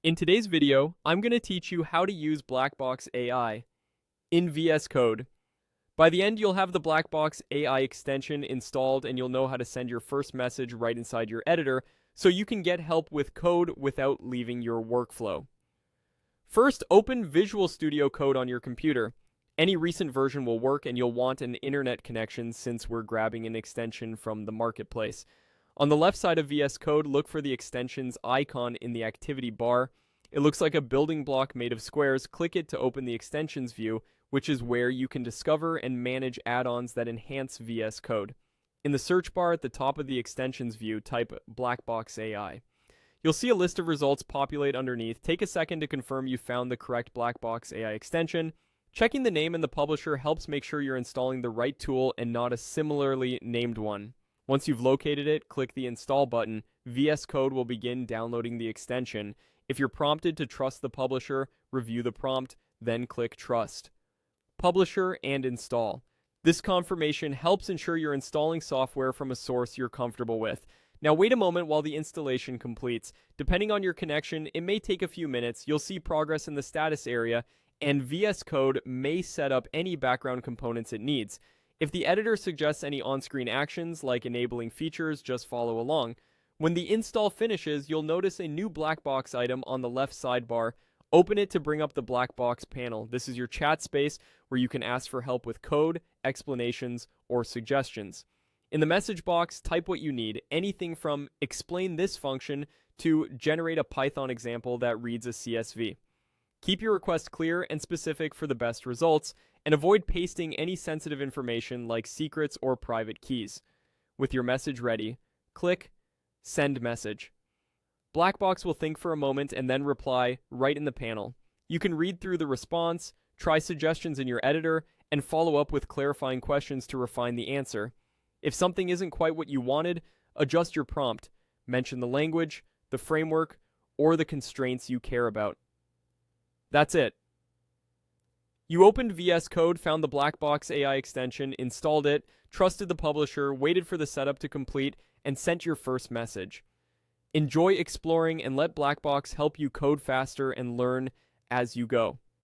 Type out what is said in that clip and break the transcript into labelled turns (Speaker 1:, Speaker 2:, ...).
Speaker 1: In today's video, I'm going to teach you how to use Blackbox AI in VS Code. By the end, you'll have the Blackbox AI extension installed and you'll know how to send your first message right inside your editor so you can get help with code without leaving your workflow. First, open Visual Studio Code on your computer. Any recent version will work and you'll want an internet connection since we're grabbing an extension from the marketplace. On the left side of VS Code, look for the extensions icon in the activity bar. It looks like a building block made of squares. Click it to open the extensions view, which is where you can discover and manage add-ons that enhance VS Code. In the search bar at the top of the extensions view, type Blackbox AI. You'll see a list of results populate underneath. Take a second to confirm you found the correct Blackbox AI extension. Checking the name and the publisher helps make sure you're installing the right tool and not a similarly named one. Once you've located it, click the Install button. VS Code will begin downloading the extension. If you're prompted to trust the publisher, review the prompt, then click Trust. Publisher and Install. This confirmation helps ensure you're installing software from a source you're comfortable with. Now wait a moment while the installation completes. Depending on your connection, it may take a few minutes. You'll see progress in the status area, and VS Code may set up any background components it needs. If the editor suggests any on-screen actions, like enabling features, just follow along. When the install finishes, you'll notice a new black box item on the left sidebar. Open it to bring up the black box panel. This is your chat space where you can ask for help with code, explanations, or suggestions. In the message box, type what you need, anything from explain this function to generate a Python example that reads a CSV. Keep your request clear and specific for the best results, and avoid pasting any sensitive information like secrets or private keys. With your message ready, click Send Message. Blackbox will think for a moment and then reply right in the panel. You can read through the response, try suggestions in your editor, and follow up with clarifying questions to refine the answer. If something isn't quite what you wanted, adjust your prompt. Mention the language, the framework, or the constraints you care about. That's it. You opened VS Code, found the Blackbox AI extension, installed it, trusted the publisher, waited for the setup to complete, and sent your first message. Enjoy exploring and let Blackbox help you code faster and learn as you go.